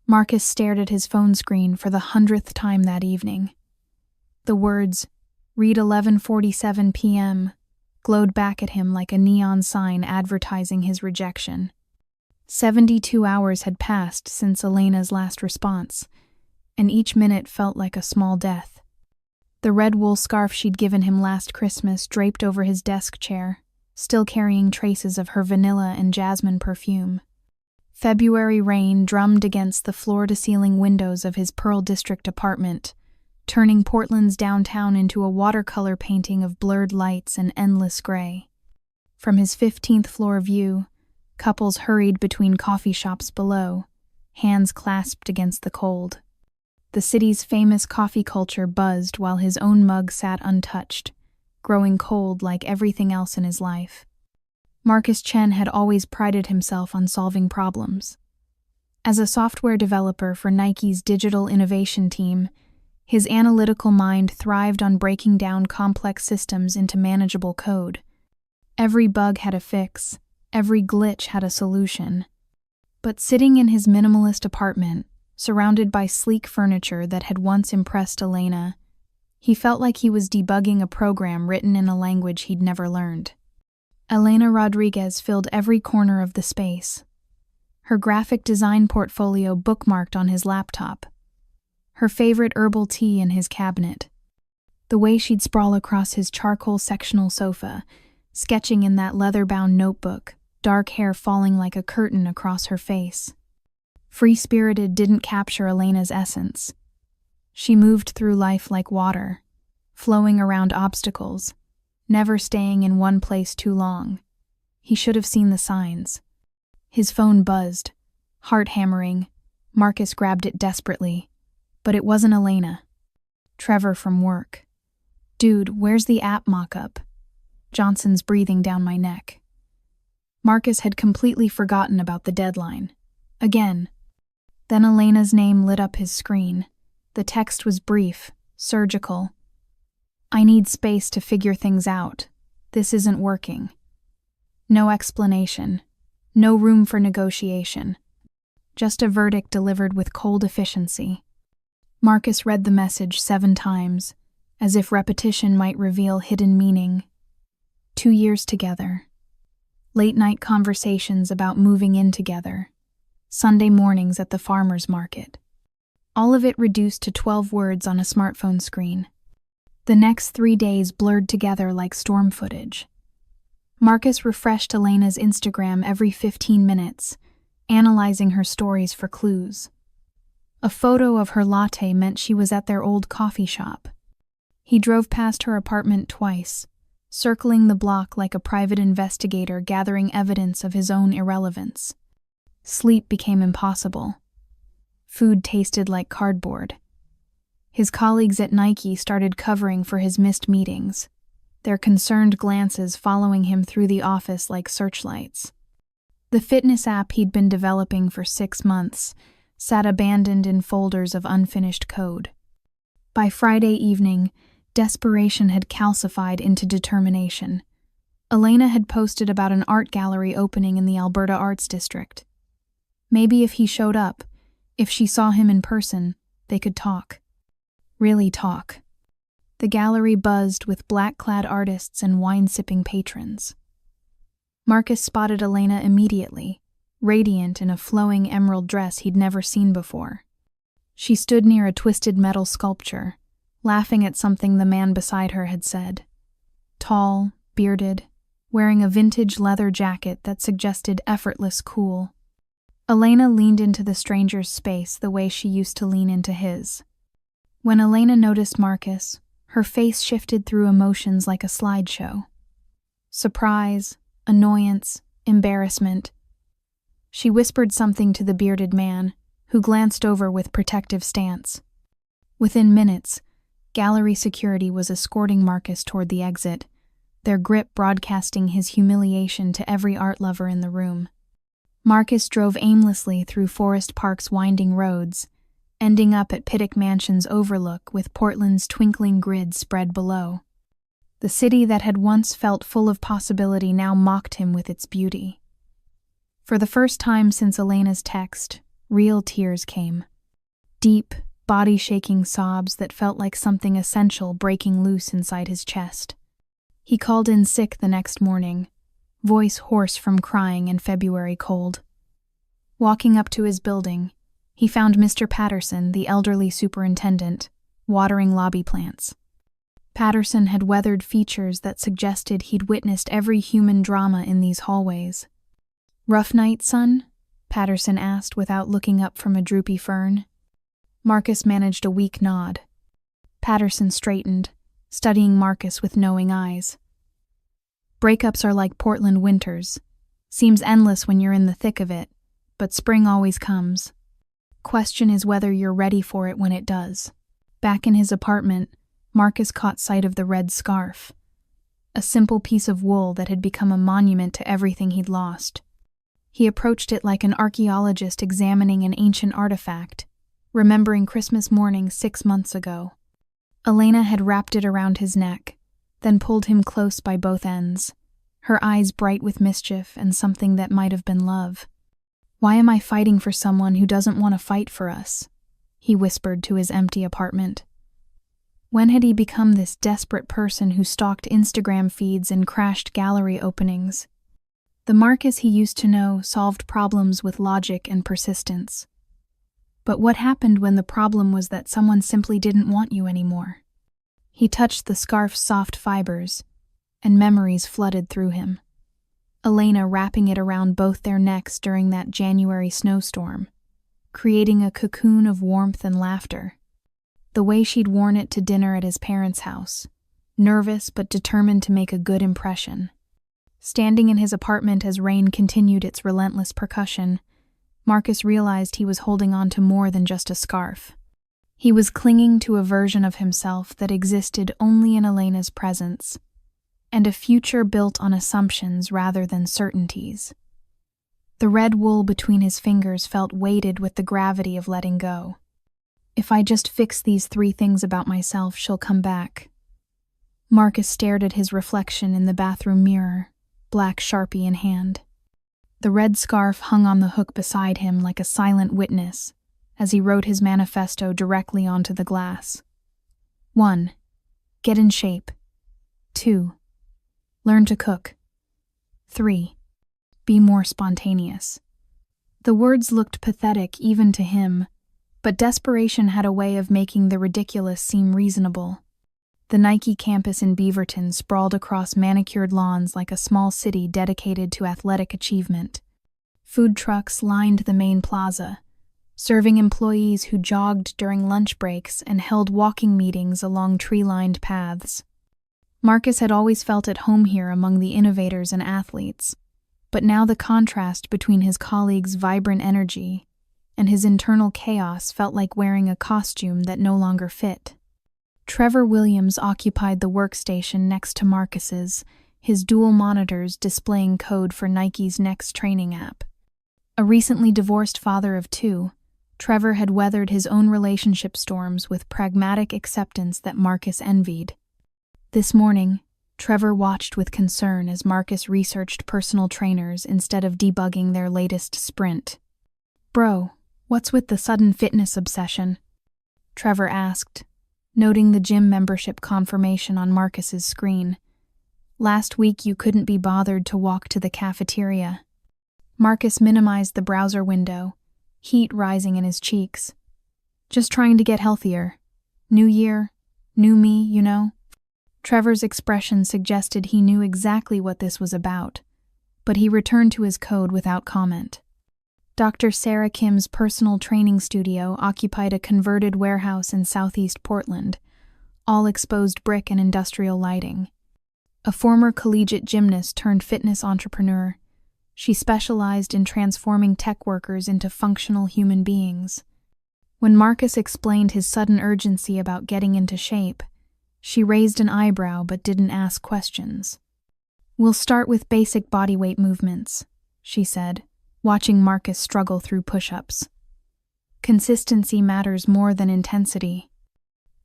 Marcus stared at his phone screen for the 100th time that evening. The words, "Read 11:47 p.m., glowed back at him like a neon sign advertising his rejection. 72 hours had passed since Elena's last response, and each minute felt like a small death. The red wool scarf she'd given him last Christmas draped over his desk chair, still carrying traces of her vanilla and jasmine perfume. February rain drummed against the floor-to-ceiling windows of his Pearl District apartment, turning Portland's downtown into a watercolor painting of blurred lights and endless gray. From his 15th floor view, couples hurried between coffee shops below, hands clasped against the cold. The city's famous coffee culture buzzed while his own mug sat untouched, growing cold like everything else in his life. Marcus Chen had always prided himself on solving problems. As a software developer for Nike's digital innovation team, his analytical mind thrived on breaking down complex systems into manageable code. Every bug had a fix, every glitch had a solution. But sitting in his minimalist apartment, surrounded by sleek furniture that had once impressed Elena, he felt like he was debugging a program written in a language he'd never learned. Elena Rodriguez filled every corner of the space, her graphic design portfolio bookmarked on his laptop, her favorite herbal tea in his cabinet, the way she'd sprawl across his charcoal sectional sofa, sketching in that leather-bound notebook, dark hair falling like a curtain across her face. Free-spirited didn't capture Elena's essence. She moved through life like water, flowing around obstacles, never staying in one place too long. He should have seen the signs. His phone buzzed, heart hammering. Marcus grabbed it desperately, but it wasn't Elena. Trevor from work. "Dude, where's the app mock-up?" Johnson's breathing down my neck. Marcus had completely forgotten about the deadline. Again. Then Elena's name lit up his screen. The text was brief, surgical. "I need space to figure things out. This isn't working." No explanation. No room for negotiation. Just a verdict delivered with cold efficiency. Marcus read the message 7 times, as if repetition might reveal hidden meaning. 2 years together. Late-night conversations about moving in together. Sunday mornings at the farmer's market. All of it reduced to 12 words on a smartphone screen. The next 3 days blurred together like storm footage. Marcus refreshed Elena's Instagram every 15 minutes, analyzing her stories for clues. A photo of her latte meant she was at their old coffee shop. He drove past her apartment twice, circling the block like a private investigator gathering evidence of his own irrelevance. Sleep became impossible. Food tasted like cardboard. His colleagues at Nike started covering for his missed meetings, their concerned glances following him through the office like searchlights. The fitness app he'd been developing for 6 months sat abandoned in folders of unfinished code. By Friday evening, desperation had calcified into determination. Elena had posted about an art gallery opening in the Alberta Arts District. Maybe if he showed up, if she saw him in person, they could talk. Really talk. The gallery buzzed with black-clad artists and wine-sipping patrons. Marcus spotted Elena immediately, radiant in a flowing emerald dress he'd never seen before. She stood near a twisted metal sculpture, laughing at something the man beside her had said. Tall, bearded, wearing a vintage leather jacket that suggested effortless cool. Elena leaned into the stranger's space the way she used to lean into his. When Elena noticed Marcus, her face shifted through emotions like a slideshow. Surprise, annoyance, embarrassment. She whispered something to the bearded man, who glanced over with protective stance. Within minutes, gallery security was escorting Marcus toward the exit, their grip broadcasting his humiliation to every art lover in the room. Marcus drove aimlessly through Forest Park's winding roads, ending up at Pittock Mansion's overlook with Portland's twinkling grid spread below. The city that had once felt full of possibility now mocked him with its beauty. For the first time since Elena's text, real tears came. Deep, body-shaking sobs that felt like something essential breaking loose inside his chest. He called in sick the next morning, voice hoarse from crying and February cold. Walking up to his building, he found Mr. Patterson, the elderly superintendent, watering lobby plants. Patterson had weathered features that suggested he'd witnessed every human drama in these hallways. "Rough night, son?" Patterson asked without looking up from a droopy fern. Marcus managed a weak nod. Patterson straightened, studying Marcus with knowing eyes. "Breakups are like Portland winters. Seems endless when you're in the thick of it, but spring always comes. Question is whether you're ready for it when it does." Back in his apartment, Marcus caught sight of the red scarf, a simple piece of wool that had become a monument to everything he'd lost. He approached it like an archaeologist examining an ancient artifact, remembering Christmas morning 6 months ago. Elena had wrapped it around his neck, then pulled him close by both ends, her eyes bright with mischief and something that might have been love. "Why am I fighting for someone who doesn't want to fight for us?" he whispered to his empty apartment. When had he become this desperate person who stalked Instagram feeds and crashed gallery openings? The Marcus he used to know solved problems with logic and persistence. But what happened when the problem was that someone simply didn't want you anymore? He touched the scarf's soft fibers, and memories flooded through him. Elena wrapping it around both their necks during that January snowstorm, creating a cocoon of warmth and laughter. The way she'd worn it to dinner at his parents' house, nervous but determined to make a good impression. Standing in his apartment as rain continued its relentless percussion, Marcus realized he was holding on to more than just a scarf. He was clinging to a version of himself that existed only in Elena's presence, and a future built on assumptions rather than certainties. The red wool between his fingers felt weighted with the gravity of letting go. "If I just fix these 3 things about myself, she'll come back." Marcus stared at his reflection in the bathroom mirror, black Sharpie in hand. The red scarf hung on the hook beside him like a silent witness as he wrote his manifesto directly onto the glass. 1. Get in shape. 2. Learn to cook. 3. Be more spontaneous. The words looked pathetic even to him, but desperation had a way of making the ridiculous seem reasonable. The Nike campus in Beaverton sprawled across manicured lawns like a small city dedicated to athletic achievement. Food trucks lined the main plaza, serving employees who jogged during lunch breaks and held walking meetings along tree-lined paths. Marcus had always felt at home here among the innovators and athletes, but now the contrast between his colleagues' vibrant energy and his internal chaos felt like wearing a costume that no longer fit. Trevor Williams occupied the workstation next to Marcus's, his dual monitors displaying code for Nike's next training app. A recently divorced father of 2, Trevor had weathered his own relationship storms with pragmatic acceptance that Marcus envied. This morning, Trevor watched with concern as Marcus researched personal trainers instead of debugging their latest sprint. "Bro, what's with the sudden fitness obsession?" Trevor asked, noting the gym membership confirmation on Marcus's screen. "Last week you couldn't be bothered to walk to the cafeteria." Marcus minimized the browser window, heat rising in his cheeks. "Just trying to get healthier. New year, new me, you know?" Trevor's expression suggested he knew exactly what this was about, but he returned to his code without comment. Dr. Sarah Kim's personal training studio occupied a converted warehouse in southeast Portland, all exposed brick and industrial lighting. A former collegiate gymnast turned fitness entrepreneur, she specialized in transforming tech workers into functional human beings. When Marcus explained his sudden urgency about getting into shape, she raised an eyebrow but didn't ask questions. "We'll start with basic bodyweight movements," she said, watching Marcus struggle through push-ups. Consistency matters more than intensity.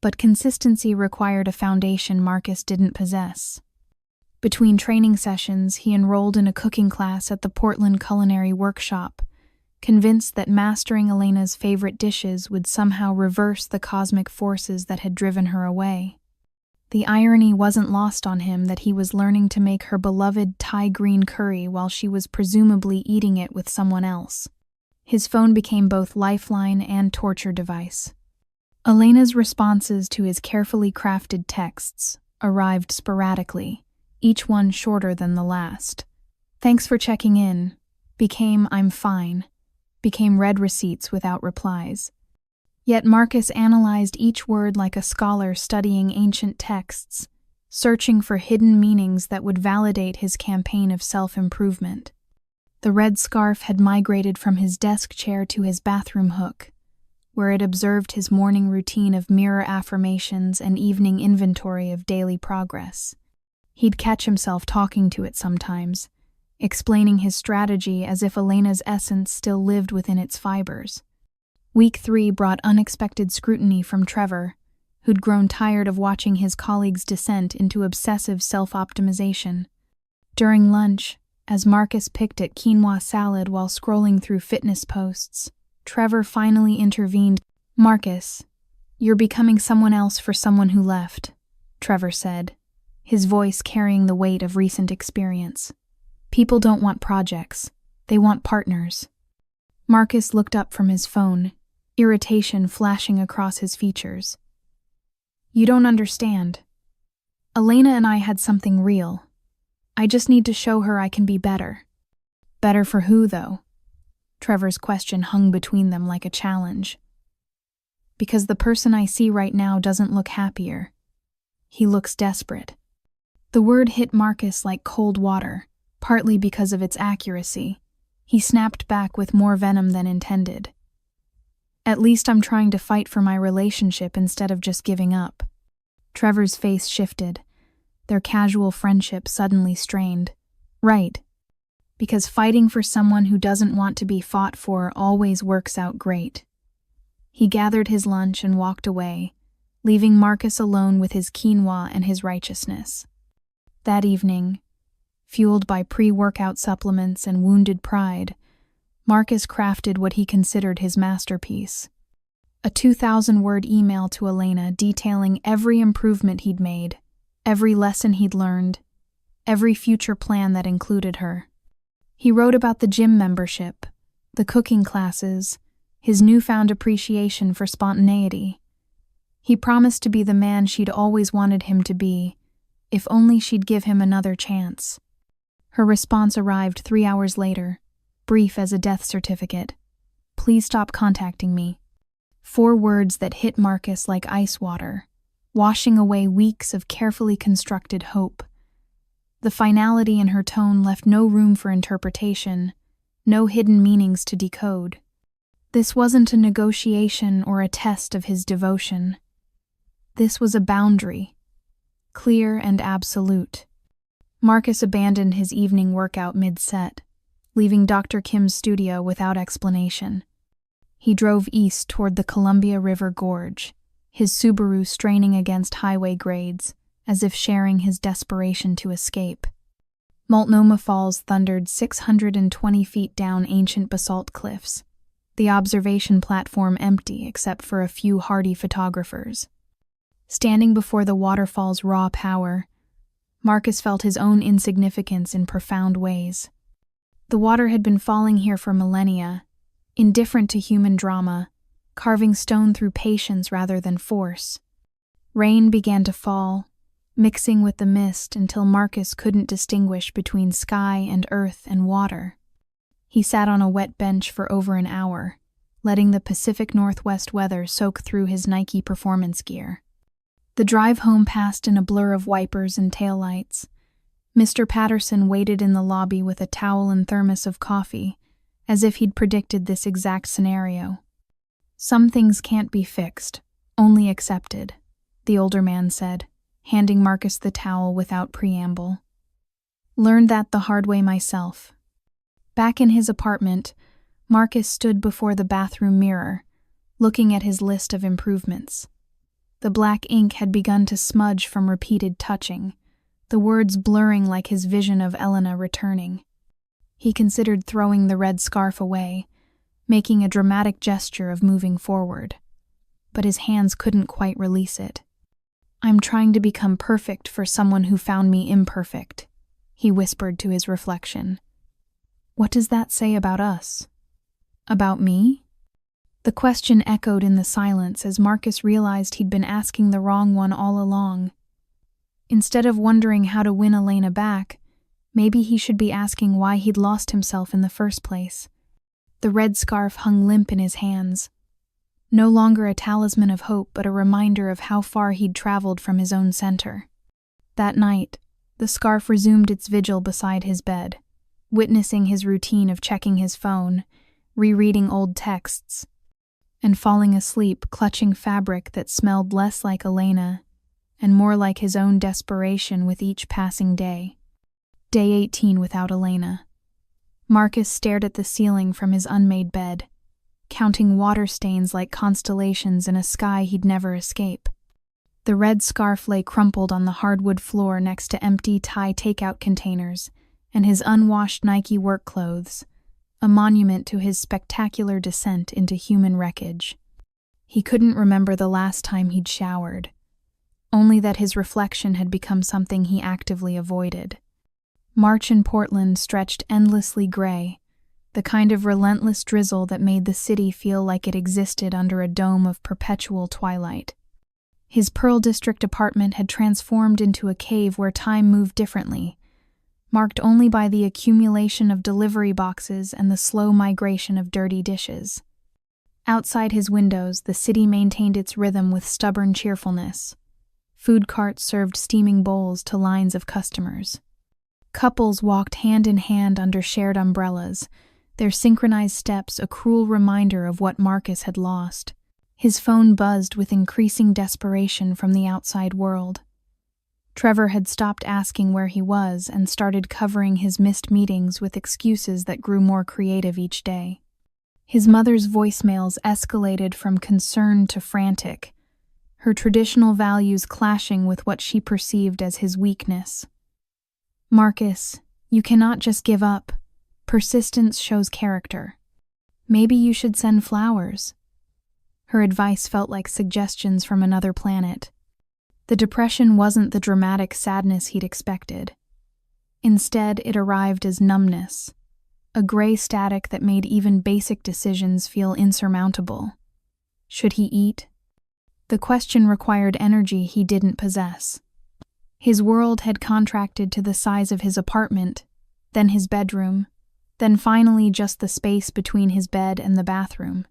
But consistency required a foundation Marcus didn't possess. Between training sessions, he enrolled in a cooking class at the Portland Culinary Workshop, convinced that mastering Elena's favorite dishes would somehow reverse the cosmic forces that had driven her away. The irony wasn't lost on him that he was learning to make her beloved Thai green curry while she was presumably eating it with someone else. His phone became both lifeline and torture device. Elena's responses to his carefully crafted texts arrived sporadically, each one shorter than the last. "Thanks for checking in," became "I'm fine," became read receipts without replies. Yet Marcus analyzed each word like a scholar studying ancient texts, searching for hidden meanings that would validate his campaign of self-improvement. The red scarf had migrated from his desk chair to his bathroom hook, where it observed his morning routine of mirror affirmations and evening inventory of daily progress. He'd catch himself talking to it sometimes, explaining his strategy as if Elena's essence still lived within its fibers. Week 3 brought unexpected scrutiny from Trevor, who'd grown tired of watching his colleagues' descent into obsessive self-optimization. During lunch, as Marcus picked at quinoa salad while scrolling through fitness posts, Trevor finally intervened. "Marcus, you're becoming someone else for someone who left," Trevor said, his voice carrying the weight of recent experience. "People don't want projects, they want partners." Marcus looked up from his phone, irritation flashing across his features. "You don't understand. Elena and I had something real. I just need to show her I can be better." "Better for who, though?" Trevor's question hung between them like a challenge. "Because the person I see right now doesn't look happier. He looks desperate." The word hit Marcus like cold water, partly because of its accuracy. He snapped back with more venom than intended. "At least I'm trying to fight for my relationship instead of just giving up." Trevor's face shifted, their casual friendship suddenly strained. "Right. Because fighting for someone who doesn't want to be fought for always works out great." He gathered his lunch and walked away, leaving Marcus alone with his quinoa and his righteousness. That evening, fueled by pre-workout supplements and wounded pride, Marcus crafted what he considered his masterpiece. A 2,000-word email to Elena detailing every improvement he'd made, every lesson he'd learned, every future plan that included her. He wrote about the gym membership, the cooking classes, his newfound appreciation for spontaneity. He promised to be the man she'd always wanted him to be, if only she'd give him another chance. Her response arrived 3 hours later, brief as a death certificate. "Please stop contacting me." 4 words that hit Marcus like ice water, washing away weeks of carefully constructed hope. The finality in her tone left no room for interpretation, no hidden meanings to decode. This wasn't a negotiation or a test of his devotion. This was a boundary, clear and absolute. Marcus abandoned his evening workout mid-set, leaving Dr. Kim's studio without explanation. He drove east toward the Columbia River Gorge, his Subaru straining against highway grades, as if sharing his desperation to escape. Multnomah Falls thundered 620 feet down ancient basalt cliffs, the observation platform empty except for a few hardy photographers. Standing before the waterfall's raw power, Marcus felt his own insignificance in profound ways. The water had been falling here for millennia, indifferent to human drama, carving stone through patience rather than force. Rain began to fall, mixing with the mist until Marcus couldn't distinguish between sky and earth and water. He sat on a wet bench for over an hour, letting the Pacific Northwest weather soak through his Nike performance gear. The drive home passed in a blur of wipers and taillights. Mr. Patterson waited in the lobby with a towel and thermos of coffee, as if he'd predicted this exact scenario. "Some things can't be fixed, only accepted," the older man said, handing Marcus the towel without preamble. "Learned that the hard way myself." Back in his apartment, Marcus stood before the bathroom mirror, looking at his list of improvements. The black ink had begun to smudge from repeated touching, the words blurring like his vision of Elena returning. He considered throwing the red scarf away, making a dramatic gesture of moving forward. But his hands couldn't quite release it. "I'm trying to become perfect for someone who found me imperfect," he whispered to his reflection. "What does that say about us? About me?" The question echoed in the silence as Marcus realized he'd been asking the wrong one all along. Instead of wondering how to win Elena back, maybe he should be asking why he'd lost himself in the first place. The red scarf hung limp in his hands, no longer a talisman of hope but a reminder of how far he'd traveled from his own center. That night, the scarf resumed its vigil beside his bed, witnessing his routine of checking his phone, rereading old texts, and falling asleep clutching fabric that smelled less like Elena and more like his own desperation with each passing day. Day 18 without Elena. Marcus stared at the ceiling from his unmade bed, counting water stains like constellations in a sky he'd never escape. The red scarf lay crumpled on the hardwood floor next to empty Thai takeout containers and his unwashed Nike work clothes, a monument to his spectacular descent into human wreckage. He couldn't remember the last time he'd showered, only that his reflection had become something he actively avoided. March in Portland stretched endlessly gray, the kind of relentless drizzle that made the city feel like it existed under a dome of perpetual twilight. His Pearl District apartment had transformed into a cave where time moved differently, marked only by the accumulation of delivery boxes and the slow migration of dirty dishes. Outside his windows, the city maintained its rhythm with stubborn cheerfulness. Food carts served steaming bowls to lines of customers. Couples walked hand in hand under shared umbrellas, their synchronized steps a cruel reminder of what Marcus had lost. His phone buzzed with increasing desperation from the outside world. Trevor had stopped asking where he was and started covering his missed meetings with excuses that grew more creative each day. His mother's voicemails escalated from concerned to frantic, her traditional values clashing with what she perceived as his weakness. "Marcus, you cannot just give up. Persistence shows character. Maybe you should send flowers." Her advice felt like suggestions from another planet. The depression wasn't the dramatic sadness he'd expected. Instead, it arrived as numbness, a gray static that made even basic decisions feel insurmountable. Should he eat? The question required energy he didn't possess. His world had contracted to the size of his apartment, then his bedroom, then finally just the space between his bed and the bathroom.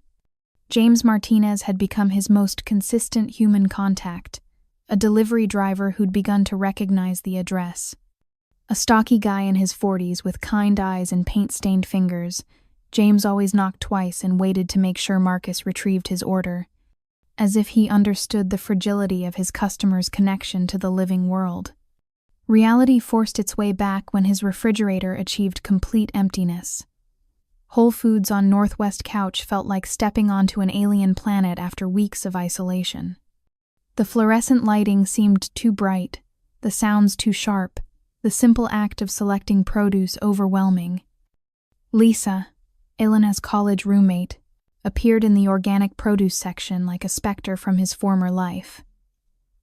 James Martinez had become his most consistent human contact, a delivery driver who'd begun to recognize the address. A stocky guy in his 40s with kind eyes and paint-stained fingers, James always knocked twice and waited to make sure Marcus retrieved his order, as if he understood the fragility of his customer's connection to the living world. Reality forced its way back when his refrigerator achieved complete emptiness. Whole Foods on Northwest Couch felt like stepping onto an alien planet after weeks of isolation. The fluorescent lighting seemed too bright, the sounds too sharp, the simple act of selecting produce overwhelming. Lisa, Elena's college roommate, appeared in the organic produce section like a specter from his former life.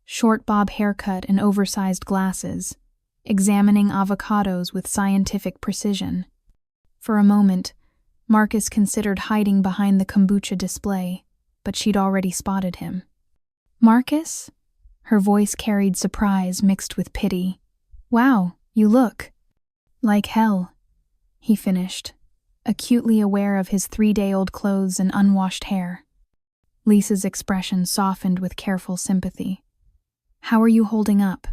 Short bob haircut and oversized glasses, examining avocados with scientific precision. For a moment, Marcus considered hiding behind the kombucha display, but she'd already spotted him. "Marcus?" Her voice carried surprise mixed with pity. "Wow, you look like hell," he finished, acutely aware of his 3-day-old clothes and unwashed hair. Lisa's expression softened with careful sympathy. "How are you holding up?"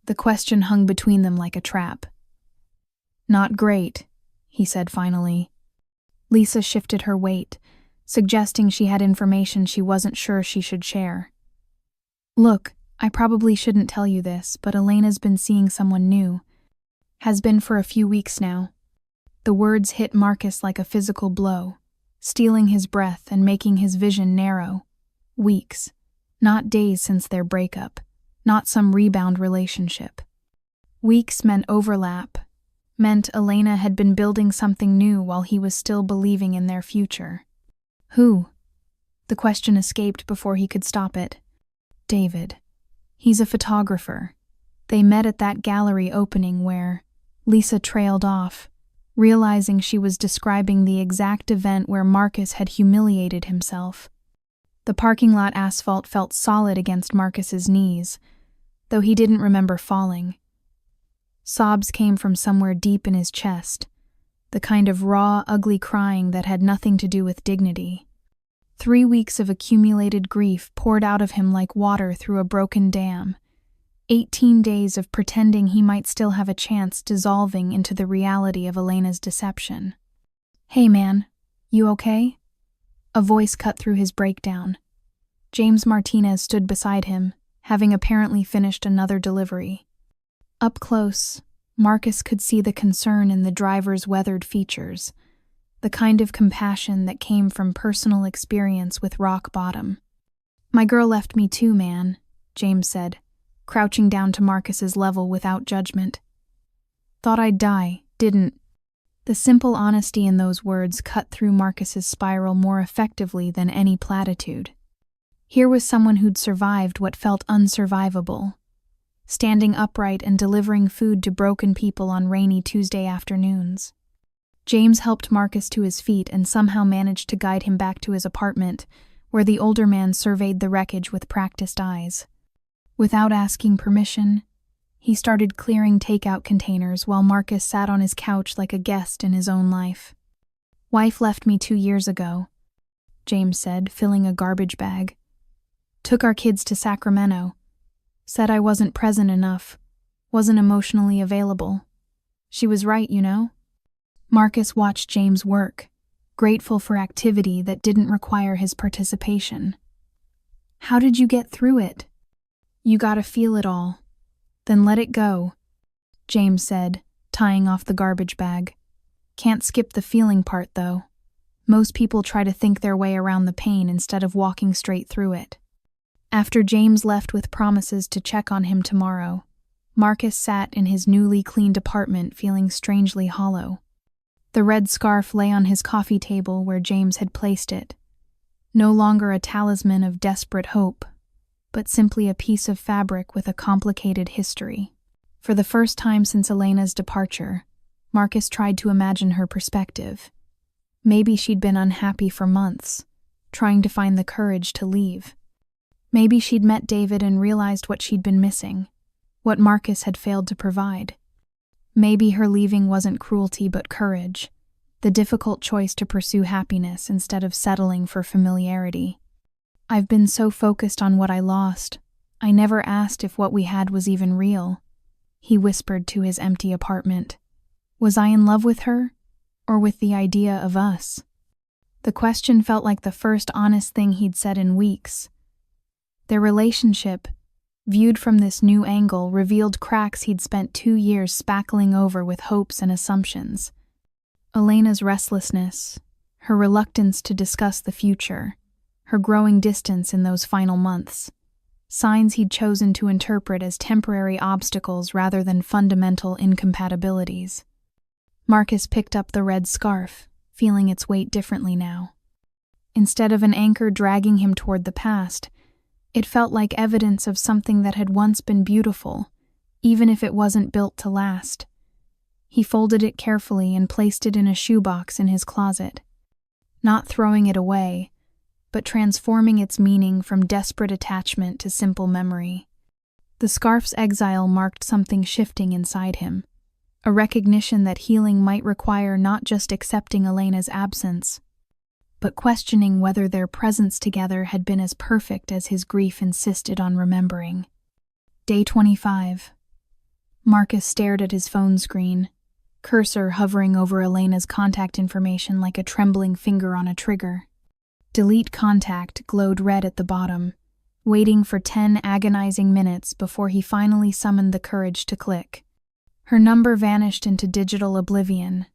The question hung between them like a trap. "Not great," he said finally. Lisa shifted her weight, suggesting she had information she wasn't sure she should share. "Look, I probably shouldn't tell you this, but Elena's been seeing someone new. Has been for a few weeks now." The words hit Marcus like a physical blow, stealing his breath and making his vision narrow. Weeks, not days since their breakup, not some rebound relationship. Weeks meant overlap, meant Elena had been building something new while he was still believing in their future. Who? The question escaped before he could stop it. David. He's a photographer. They met at that gallery opening where Lisa trailed off, realizing she was describing the exact event where Marcus had humiliated himself. The parking lot asphalt felt solid against Marcus's knees, though he didn't remember falling. Sobs came from somewhere deep in his chest, the kind of raw, ugly crying that had nothing to do with dignity. 3 weeks of accumulated grief poured out of him like water through a broken dam. 18 days of pretending he might still have a chance dissolving into the reality of Elena's deception. "Hey man, you okay?" A voice cut through his breakdown. James Martinez stood beside him, having apparently finished another delivery. Up close, Marcus could see the concern in the driver's weathered features, the kind of compassion that came from personal experience with rock bottom. "My girl left me too, man," James said, crouching down to Marcus's level without judgment. "Thought I'd die, didn't." The simple honesty in those words cut through Marcus's spiral more effectively than any platitude. Here was someone who'd survived what felt unsurvivable, standing upright and delivering food to broken people on rainy Tuesday afternoons. James helped Marcus to his feet and somehow managed to guide him back to his apartment, where the older man surveyed the wreckage with practiced eyes. Without asking permission, he started clearing takeout containers while Marcus sat on his couch like a guest in his own life. "Wife left me 2 years ago," James said, filling a garbage bag. "Took our kids to Sacramento. Said I wasn't present enough, wasn't emotionally available. She was right, you know?" Marcus watched James work, grateful for activity that didn't require his participation. "How did you get through it?" "You gotta feel it all. Then let it go," James said, tying off the garbage bag. "Can't skip the feeling part, though. Most people try to think their way around the pain instead of walking straight through it." After James left with promises to check on him tomorrow, Marcus sat in his newly cleaned apartment feeling strangely hollow. The red scarf lay on his coffee table where James had placed it, no longer a talisman of desperate hope, but simply a piece of fabric with a complicated history. For the first time since Elena's departure, Marcus tried to imagine her perspective. Maybe she'd been unhappy for months, trying to find the courage to leave. Maybe she'd met David and realized what she'd been missing, what Marcus had failed to provide. Maybe her leaving wasn't cruelty but courage, the difficult choice to pursue happiness instead of settling for familiarity. "I've been so focused on what I lost, I never asked if what we had was even real," he whispered to his empty apartment. Was I in love with her, or with the idea of us? The question felt like the first honest thing he'd said in weeks. Their relationship, viewed from this new angle, revealed cracks he'd spent 2 years spackling over with hopes and assumptions. Elena's restlessness, her reluctance to discuss the future, her growing distance in those final months, signs he'd chosen to interpret as temporary obstacles rather than fundamental incompatibilities. Marcus picked up the red scarf, feeling its weight differently now. Instead of an anchor dragging him toward the past, it felt like evidence of something that had once been beautiful, even if it wasn't built to last. He folded it carefully and placed it in a shoebox in his closet, not throwing it away, but transforming its meaning from desperate attachment to simple memory. The scarf's exile marked something shifting inside him, a recognition that healing might require not just accepting Elena's absence, but questioning whether their presence together had been as perfect as his grief insisted on remembering. Day 25. Marcus stared at his phone screen, cursor hovering over Elena's contact information like a trembling finger on a trigger. Delete contact glowed red at the bottom, waiting for 10 agonizing minutes before he finally summoned the courage to click. Her number vanished into digital oblivion,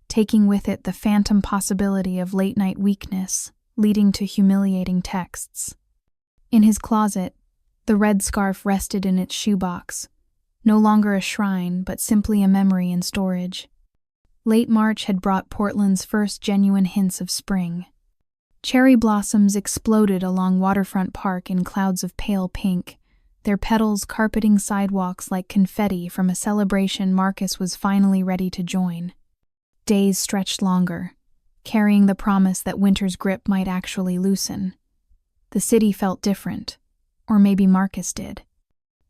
taking with it the phantom possibility of late-night weakness, leading to humiliating texts. In his closet, the red scarf rested in its shoebox, no longer a shrine but simply a memory in storage. Late March had brought Portland's first genuine hints of spring. Cherry blossoms exploded along Waterfront Park in clouds of pale pink, their petals carpeting sidewalks like confetti from a celebration Marcus was finally ready to join. Days stretched longer, carrying the promise that winter's grip might actually loosen. The city felt different, or maybe Marcus did.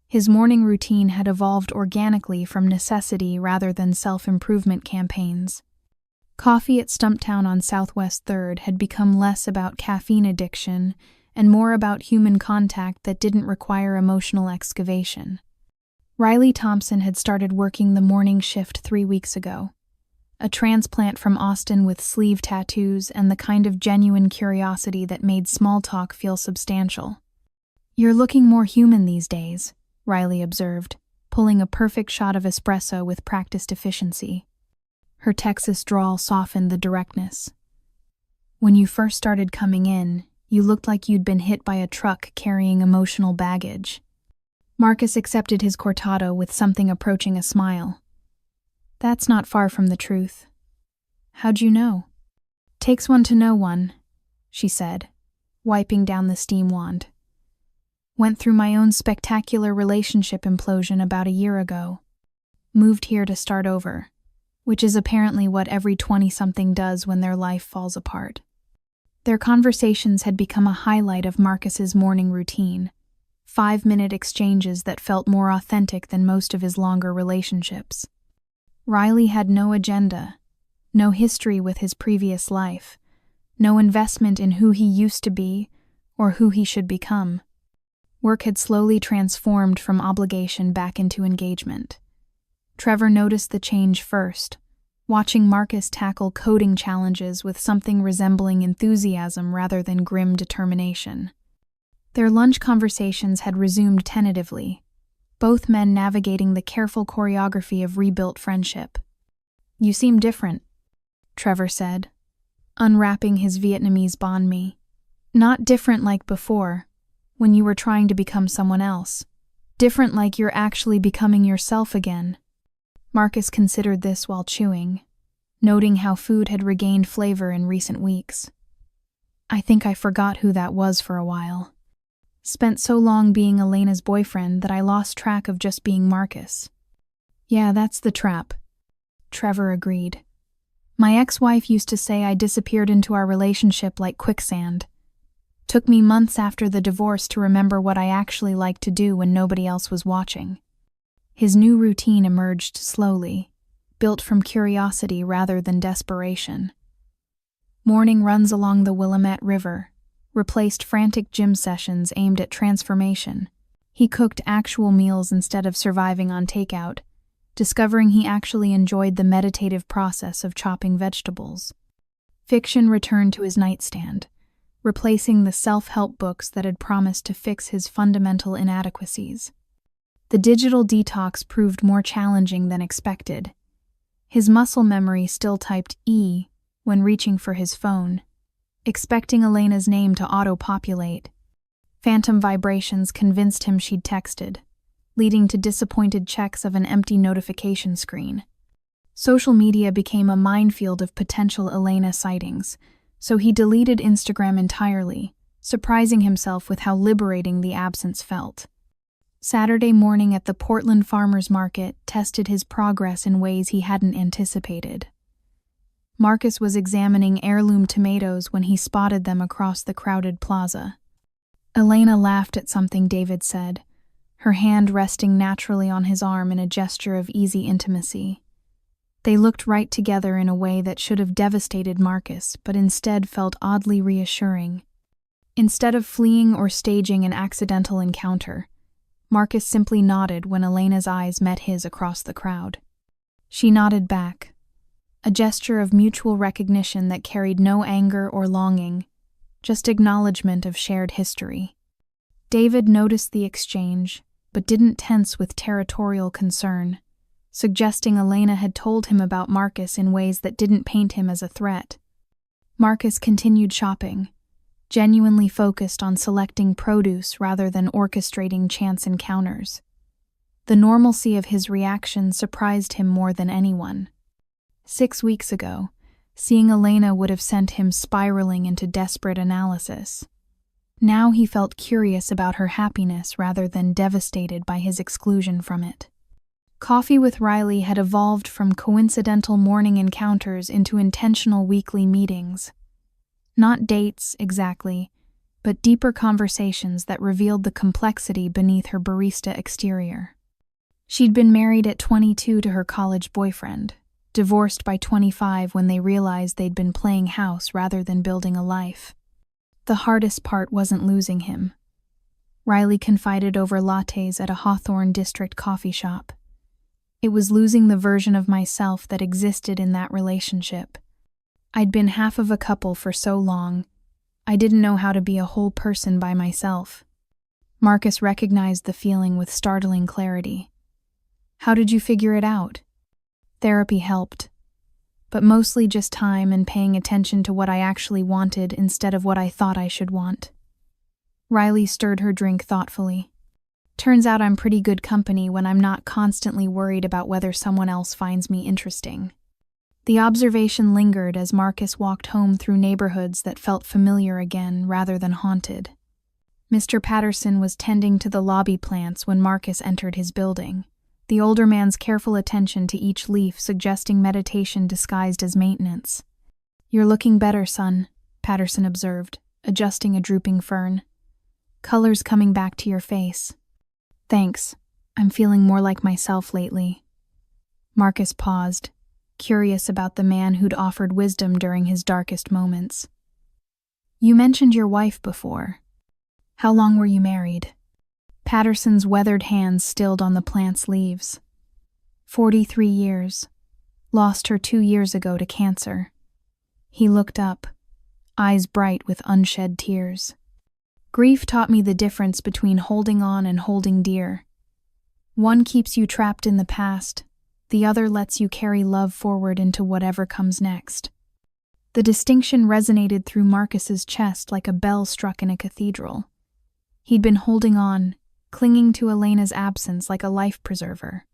His morning routine had evolved organically from necessity rather than self-improvement campaigns. Coffee at Stumptown on Southwest 3rd had become less about caffeine addiction and more about human contact that didn't require emotional excavation. Riley Thompson had started working the morning shift 3 weeks ago. A transplant from Austin with sleeve tattoos and the kind of genuine curiosity that made small talk feel substantial. "You're looking more human these days," Riley observed, pulling a perfect shot of espresso with practiced efficiency. Her Texas drawl softened the directness. "When you first started coming in, you looked like you'd been hit by a truck carrying emotional baggage." Marcus accepted his cortado with something approaching a smile. "That's not far from the truth." "How'd you know?" "Takes one to know one," she said, wiping down the steam wand. "Went through my own spectacular relationship implosion about a year ago. Moved here to start over, which is apparently what every 20-something does when their life falls apart." Their conversations had become a highlight of Marcus's morning routine, 5-minute exchanges that felt more authentic than most of his longer relationships. Riley had no agenda, no history with his previous life, no investment in who he used to be or who he should become. Work had slowly transformed from obligation back into engagement. Trevor noticed the change first, watching Marcus tackle coding challenges with something resembling enthusiasm rather than grim determination. Their lunch conversations had resumed tentatively, both men navigating the careful choreography of rebuilt friendship. "You seem different," Trevor said, unwrapping his Vietnamese banh mi. "Not different like before, when you were trying to become someone else. Different like you're actually becoming yourself again." Marcus considered this while chewing, noting how food had regained flavor in recent weeks. "I think I forgot who that was for a while. Spent so long being Elena's boyfriend that I lost track of just being Marcus." "Yeah, that's the trap," Trevor agreed. "My ex-wife used to say I disappeared into our relationship like quicksand. Took me months after the divorce to remember what I actually liked to do when nobody else was watching." His new routine emerged slowly, built from curiosity rather than desperation. Morning runs along the Willamette River replaced frantic gym sessions aimed at transformation. He cooked actual meals instead of surviving on takeout, discovering he actually enjoyed the meditative process of chopping vegetables. Fiction returned to his nightstand, replacing the self-help books that had promised to fix his fundamental inadequacies. The digital detox proved more challenging than expected. His muscle memory still typed E when reaching for his phone, expecting Elena's name to auto-populate. Phantom vibrations convinced him she'd texted, leading to disappointed checks of an empty notification screen. Social media became a minefield of potential Elena sightings, so he deleted Instagram entirely, surprising himself with how liberating the absence felt. Saturday morning at the Portland Farmers Market tested his progress in ways he hadn't anticipated. Marcus was examining heirloom tomatoes when he spotted them across the crowded plaza. Elena laughed at something David said, her hand resting naturally on his arm in a gesture of easy intimacy. They looked right together in a way that should have devastated Marcus, but instead felt oddly reassuring. Instead of fleeing or staging an accidental encounter, Marcus simply nodded when Elena's eyes met his across the crowd. She nodded back, a gesture of mutual recognition that carried no anger or longing, just acknowledgement of shared history. David noticed the exchange, but didn't tense with territorial concern, suggesting Elena had told him about Marcus in ways that didn't paint him as a threat. Marcus continued shopping, genuinely focused on selecting produce rather than orchestrating chance encounters. The normalcy of his reaction surprised him more than anyone. 6 weeks ago, seeing Elena would have sent him spiraling into desperate analysis. Now he felt curious about her happiness rather than devastated by his exclusion from it. Coffee with Riley had evolved from coincidental morning encounters into intentional weekly meetings. Not dates, exactly, but deeper conversations that revealed the complexity beneath her barista exterior. She'd been married at 22 to her college boyfriend, divorced by 25 when they realized they'd been playing house rather than building a life. The hardest part wasn't losing him. Riley confided over lattes at a Hawthorne District coffee shop. It was losing the version of myself that existed in that relationship. I'd been half of a couple for so long, I didn't know how to be a whole person by myself. Marcus recognized the feeling with startling clarity. How did you figure it out? Therapy helped, but mostly just time and paying attention to what I actually wanted instead of what I thought I should want. Riley stirred her drink thoughtfully. Turns out I'm pretty good company when I'm not constantly worried about whether someone else finds me interesting. The observation lingered as Marcus walked home through neighborhoods that felt familiar again rather than haunted. Mr. Patterson was tending to the lobby plants when Marcus entered his building, the older man's careful attention to each leaf suggesting meditation disguised as maintenance. "You're looking better, son," Patterson observed, adjusting a drooping fern. "Color's coming back to your face." "Thanks. I'm feeling more like myself lately." Marcus paused, curious about the man who'd offered wisdom during his darkest moments. "You mentioned your wife before. How long were you married?" Patterson's weathered hands stilled on the plant's leaves. 43 years. Lost her 2 years ago to cancer. He looked up, eyes bright with unshed tears. "Grief taught me the difference between holding on and holding dear. One keeps you trapped in the past, the other lets you carry love forward into whatever comes next." The distinction resonated through Marcus's chest like a bell struck in a cathedral. He'd been holding on, clinging to Elena's absence like a life preserver.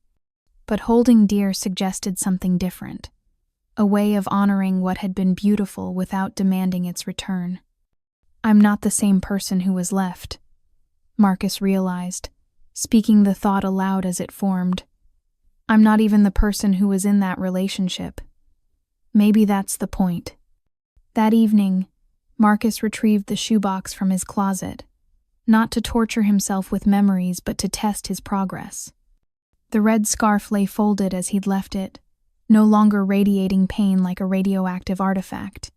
But holding dear suggested something different, a way of honoring what had been beautiful without demanding its return. "I'm not the same person who was left," Marcus realized, speaking the thought aloud as it formed. "I'm not even the person who was in that relationship. Maybe that's the point." That evening, Marcus retrieved the shoebox from his closet, not to torture himself with memories but to test his progress. The red scarf lay folded as he'd left it, no longer radiating pain like a radioactive artifact.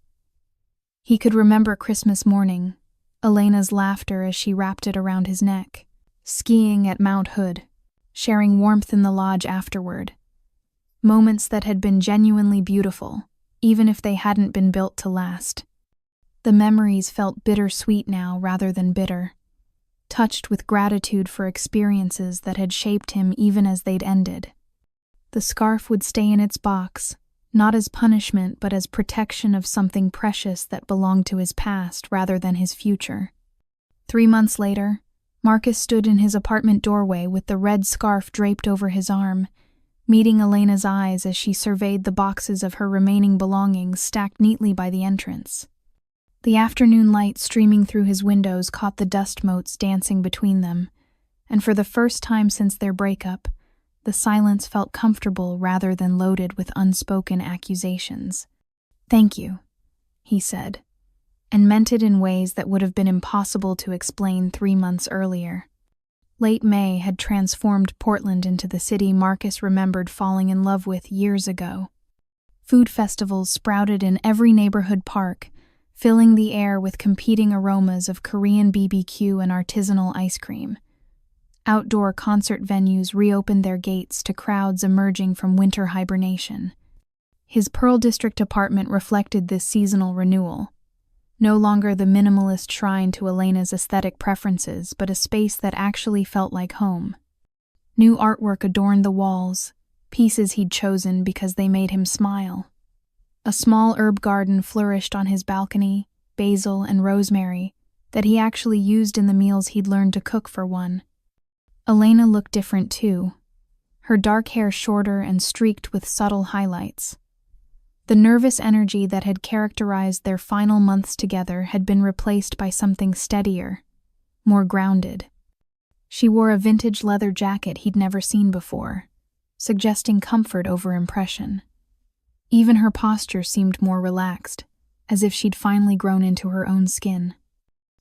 He could remember Christmas morning, Elena's laughter as she wrapped it around his neck, skiing at Mount Hood, sharing warmth in the lodge afterward. Moments that had been genuinely beautiful, even if they hadn't been built to last. The memories felt bittersweet now rather than bitter, touched with gratitude for experiences that had shaped him even as they'd ended. The scarf would stay in its box, not as punishment but as protection of something precious that belonged to his past rather than his future. 3 months later, Marcus stood in his apartment doorway with the red scarf draped over his arm, meeting Elena's eyes as she surveyed the boxes of her remaining belongings stacked neatly by the entrance. The afternoon light streaming through his windows caught the dust motes dancing between them, and for the first time since their breakup, the silence felt comfortable rather than loaded with unspoken accusations. "Thank you," he said, and meant it in ways that would have been impossible to explain 3 months earlier. Late May had transformed Portland into the city Marcus remembered falling in love with years ago. Food festivals sprouted in every neighborhood park, filling the air with competing aromas of Korean BBQ and artisanal ice cream. Outdoor concert venues reopened their gates to crowds emerging from winter hibernation. His Pearl District apartment reflected this seasonal renewal. No longer the minimalist shrine to Elena's aesthetic preferences, but a space that actually felt like home. New artwork adorned the walls, pieces he'd chosen because they made him smile. A small herb garden flourished on his balcony, basil and rosemary, that he actually used in the meals he'd learned to cook for one. Elena looked different too, her dark hair shorter and streaked with subtle highlights. The nervous energy that had characterized their final months together had been replaced by something steadier, more grounded. She wore a vintage leather jacket he'd never seen before, suggesting comfort over impression. Even her posture seemed more relaxed, as if she'd finally grown into her own skin.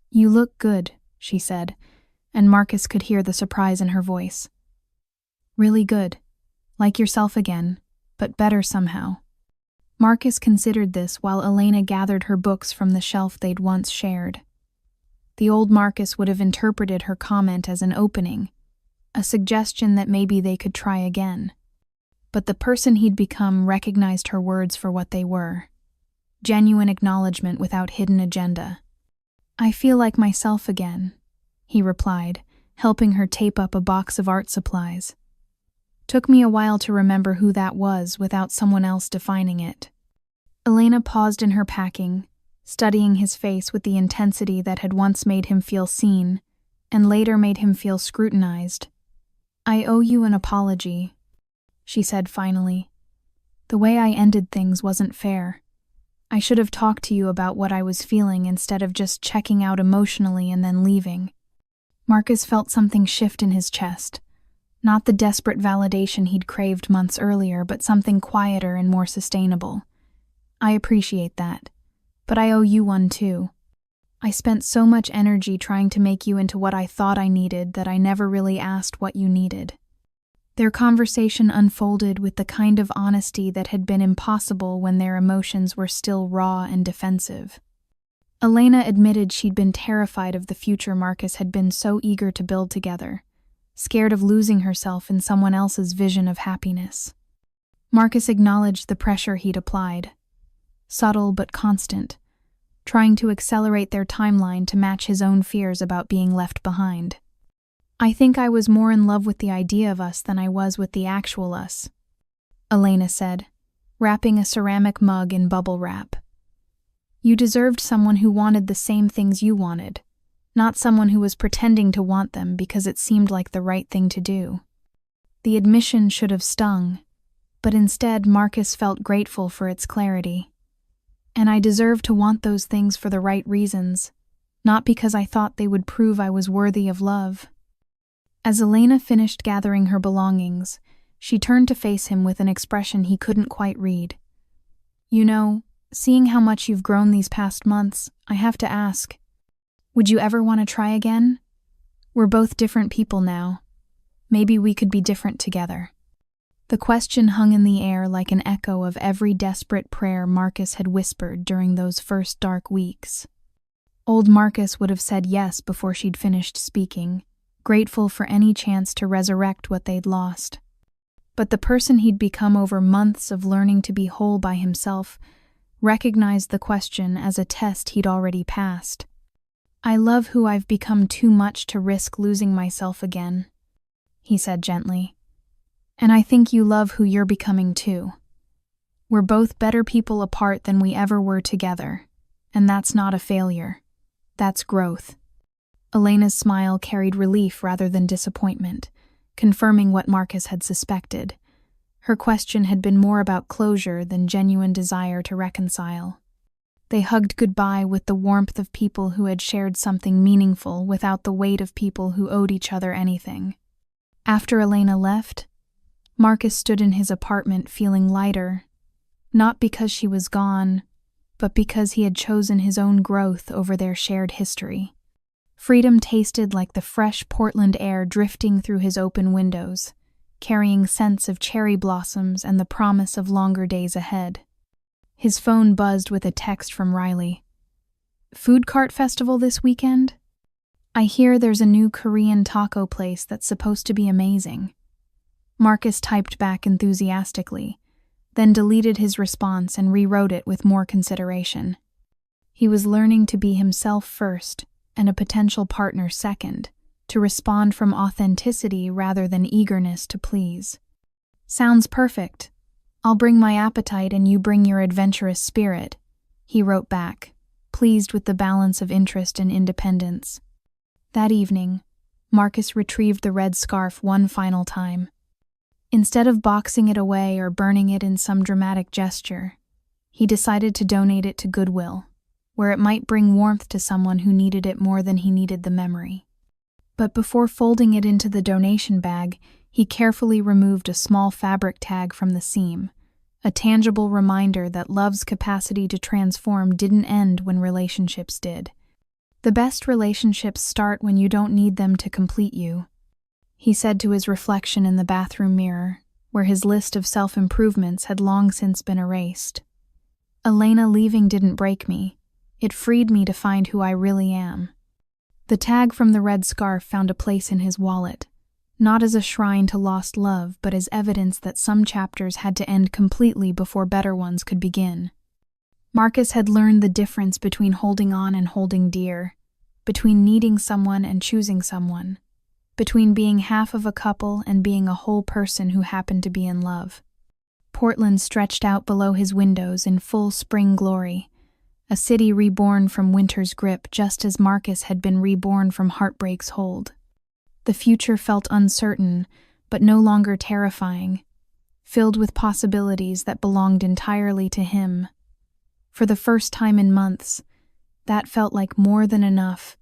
"You look good," she said, and Marcus could hear the surprise in her voice. "Really good. Like yourself again, but better somehow." Marcus considered this while Elena gathered her books from the shelf they'd once shared. The old Marcus would have interpreted her comment as an opening, a suggestion that maybe they could try again. But the person he'd become recognized her words for what they were. Genuine acknowledgement without hidden agenda. "I feel like myself again," he replied, helping her tape up a box of art supplies. "Took me a while to remember who that was without someone else defining it." Elena paused in her packing, studying his face with the intensity that had once made him feel seen, and later made him feel scrutinized. "I owe you an apology," she said finally. "The way I ended things wasn't fair. I should have talked to you about what I was feeling instead of just checking out emotionally and then leaving." Marcus felt something shift in his chest. Not the desperate validation he'd craved months earlier, but something quieter and more sustainable. "I appreciate that, but I owe you one too. I spent so much energy trying to make you into what I thought I needed that I never really asked what you needed." Their conversation unfolded with the kind of honesty that had been impossible when their emotions were still raw and defensive. Elena admitted she'd been terrified of the future Marcus had been so eager to build together, scared of losing herself in someone else's vision of happiness. Marcus acknowledged the pressure he'd applied, subtle but constant, trying to accelerate their timeline to match his own fears about being left behind. "I think I was more in love with the idea of us than I was with the actual us," Elena said, wrapping a ceramic mug in bubble wrap. "You deserved someone who wanted the same things you wanted, not someone who was pretending to want them because it seemed like the right thing to do." The admission should have stung, but instead Marcus felt grateful for its clarity. "And I deserve to want those things for the right reasons, not because I thought they would prove I was worthy of love." As Elena finished gathering her belongings, she turned to face him with an expression he couldn't quite read. "You know, seeing how much you've grown these past months, I have to ask, would you ever want to try again? We're both different people now. Maybe we could be different together." The question hung in the air like an echo of every desperate prayer Marcus had whispered during those first dark weeks. Old Marcus would have said yes before she'd finished speaking, grateful for any chance to resurrect what they'd lost. But the person he'd become over months of learning to be whole by himself recognized the question as a test he'd already passed. "I love who I've become too much to risk losing myself again," he said gently. "And I think you love who you're becoming too. We're both better people apart than we ever were together, and that's not a failure. That's growth." Elena's smile carried relief rather than disappointment, confirming what Marcus had suspected. Her question had been more about closure than genuine desire to reconcile. They hugged goodbye with the warmth of people who had shared something meaningful without the weight of people who owed each other anything. After Elena left, Marcus stood in his apartment feeling lighter, not because she was gone, but because he had chosen his own growth over their shared history. Freedom tasted like the fresh Portland air drifting through his open windows, carrying scents of cherry blossoms and the promise of longer days ahead. His phone buzzed with a text from Riley. "Food cart festival this weekend? I hear there's a new Korean taco place that's supposed to be amazing." Marcus typed back enthusiastically, then deleted his response and rewrote it with more consideration. He was learning to be himself first and a potential partner second, to respond from authenticity rather than eagerness to please. "Sounds perfect. I'll bring my appetite and you bring your adventurous spirit," he wrote back, pleased with the balance of interest and independence. That evening, Marcus retrieved the red scarf one final time. Instead of boxing it away or burning it in some dramatic gesture, He decided to donate it to Goodwill, where it might bring warmth to someone who needed it more than he needed the memory. But before folding it into the donation bag, he carefully removed a small fabric tag from the seam, a tangible reminder that love's capacity to transform didn't end when relationships did. The best relationships start when you don't need them to complete you, he said to his reflection in the bathroom mirror, where his list of self-improvements had long since been erased. Elena leaving didn't break me. It freed me to find who I really am. The tag from the red scarf found a place in his wallet, not as a shrine to lost love, but as evidence that some chapters had to end completely before better ones could begin. Marcus had learned the difference between holding on and holding dear, between needing someone and choosing someone, between being half of a couple and being a whole person who happened to be in love. Portland stretched out below his windows in full spring glory, a city reborn from winter's grip just as Marcus had been reborn from heartbreak's hold. The future felt uncertain, but no longer terrifying, filled with possibilities that belonged entirely to him. For the first time in months, that felt like more than enough,